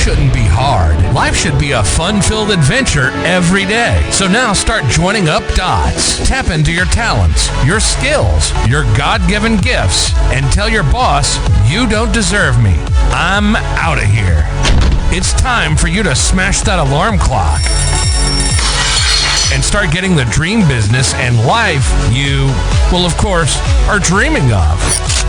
shouldn't be hard. Life should be a fun-filled adventure every day. So now start joining up dots. Tap into your talents, your skills, your God-given gifts, and tell your boss, you don't deserve me. I'm out of here. It's time for you to smash that alarm clock and start getting the dream business and life you, well, of course, are dreaming of.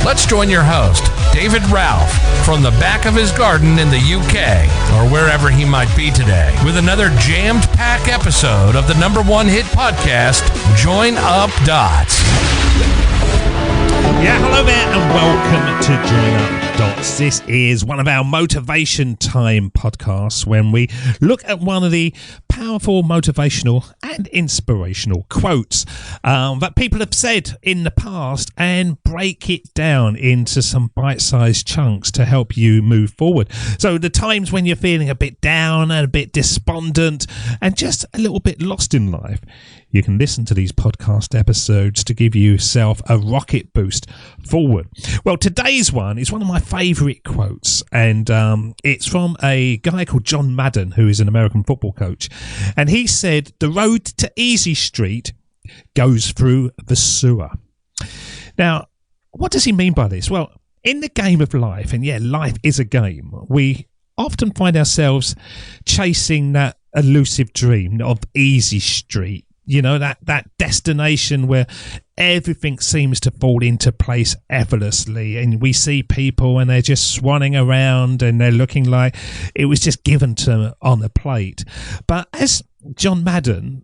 Let's join your host, David Ralph, from the back of his garden in the UK, or wherever he might be today, with another jammed-packed episode of the #1 hit podcast, Join Up Dots. Yeah, hello there and welcome to Join Up Dots. This is one of our Motivation Time podcasts when we look at one of the powerful motivational and inspirational quotes that people have said in the past and break it down into some bite-sized chunks to help you move forward. So the times when you're feeling a bit down and a bit despondent and just a little bit lost in life, you can listen to these podcast episodes to give yourself a rocket boost forward. Well, today's one is one of my favourite quotes, and it's from a guy called John Madden, who is an American football coach. And he said, "The road to Easy Street goes through the sewer." Now, what does he mean by this? Well, in the game of life, and yeah, life is a game, we often find ourselves chasing that elusive dream of Easy Street. You know, that destination where everything seems to fall into place effortlessly, and we see people and they're just swanning around and they're looking like it was just given to them on a plate. But as John Madden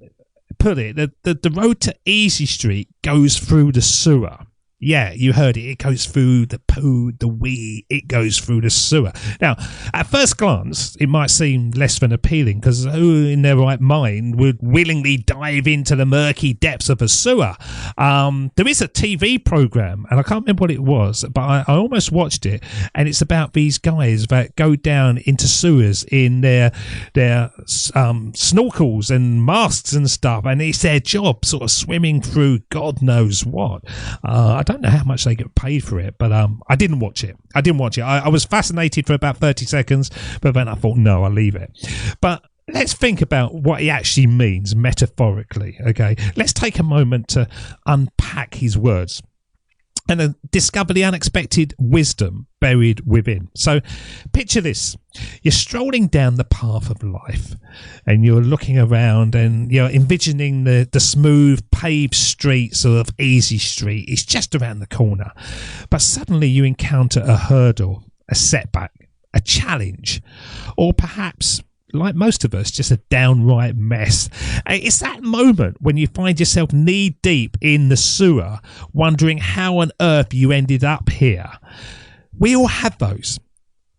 put it, the road to Easy Street goes through the sewer. Yeah, you heard it. It goes through the poo, the wee, it goes through the sewer. Now, at first glance, it might seem less than appealing because who in their right mind would willingly dive into the murky depths of a sewer? There is a TV program, and I can't remember what it was, but I almost watched it, and it's about these guys that go down into sewers in their snorkels and masks and stuff, and it's their job sort of swimming through God knows what. I don't know how much they get paid for it, but I didn't watch it. I was fascinated for about 30 seconds, but then I thought, no, I'll leave it. But let's think about what he actually means metaphorically, okay? Let's take a moment to unpack his words and discover the unexpected wisdom buried within. So picture this. You're strolling down the path of life and you're looking around and you're envisioning the smooth paved streets of Easy Street. It's just around the corner. But suddenly you encounter a hurdle, a setback, a challenge, or perhaps, like most of us, just a downright mess. It's that moment when you find yourself knee-deep in the sewer, wondering how on earth you ended up here. We all have those.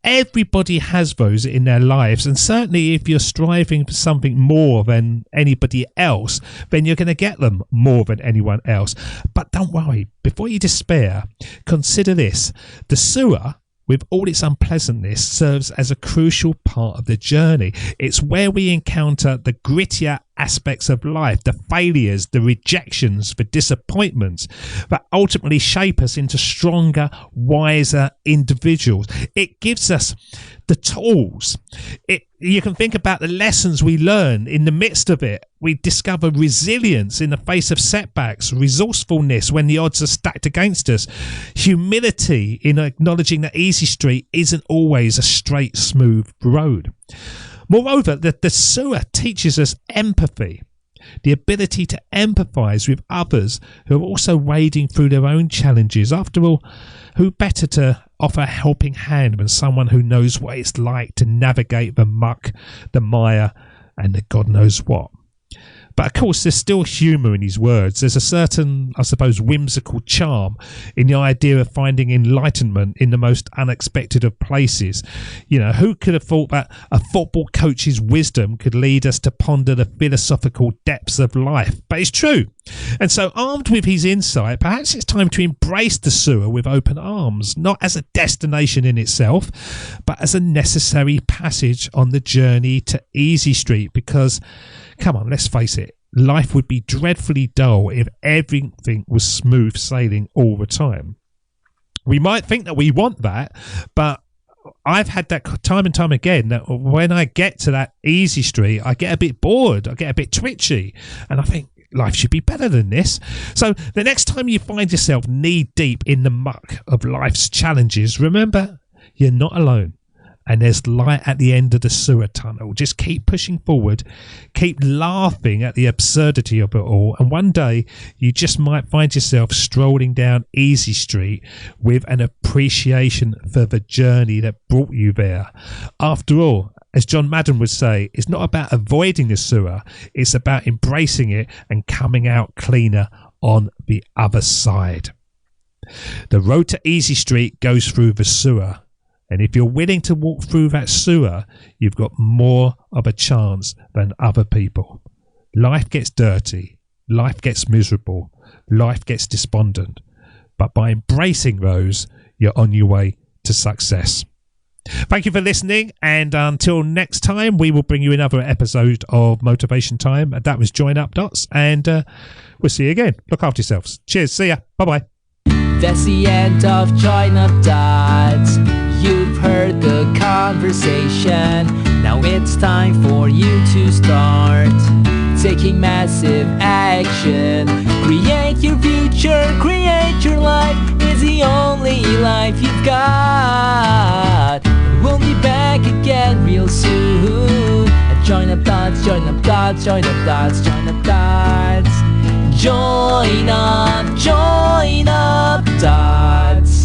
Everybody has those in their lives, and certainly if you're striving for something more than anybody else, then you're going to get them more than anyone else. But don't worry, before you despair, consider this. The sewer, with all its unpleasantness, serves as a crucial part of the journey. It's where we encounter the grittier aspects of life, the failures, the rejections, the disappointments that ultimately shape us into stronger, wiser individuals. It gives us the tools. You can think about the lessons we learn in the midst of it. We discover resilience in the face of setbacks, resourcefulness when the odds are stacked against us, humility in acknowledging that Easy Street isn't always a straight, smooth road. Moreover, the sewer teaches us empathy, the ability to empathise with others who are also wading through their own challenges. After all, who better to offer a helping hand than someone who knows what it's like to navigate the muck, the mire, and the God knows what. But of course, there's still humour in his words. There's a certain, I suppose, whimsical charm in the idea of finding enlightenment in the most unexpected of places. You know, who could have thought that a football coach's wisdom could lead us to ponder the philosophical depths of life? But it's true. And so, armed with his insight, perhaps it's time to embrace the sewer with open arms, not as a destination in itself, but as a necessary passage on the journey to Easy Street. Because, come on, let's face it, life would be dreadfully dull if everything was smooth sailing all the time. We might think that we want that, but I've had that time and time again, that when I get to that easy street, I get a bit bored, I get a bit twitchy, and I think life should be better than this. So the next time you find yourself knee deep in the muck of life's challenges, remember, you're not alone. And there's light at the end of the sewer tunnel. Just keep pushing forward, keep laughing at the absurdity of it all, and one day you just might find yourself strolling down Easy Street with an appreciation for the journey that brought you there. After all, as John Madden would say, it's not about avoiding the sewer, it's about embracing it and coming out cleaner on the other side. The road to Easy Street goes through the sewer. And if you're willing to walk through that sewer, you've got more of a chance than other people. Life gets dirty. Life gets miserable. Life gets despondent. But by embracing those, you're on your way to success. Thank you for listening. And until next time, we will bring you another episode of Motivation Time. That was Join Up Dots. And we'll see you again. Look after yourselves. Cheers. See ya. Bye-bye. That's the end of Join Up Dots. You've heard the conversation. Now it's time for you to start taking massive action. Create your future, create your life. It's the only life you've got. We'll be back again real soon. Join Up Dots, Join Up Dots, Join Up Dots, Join Up Dots. Join up Dots.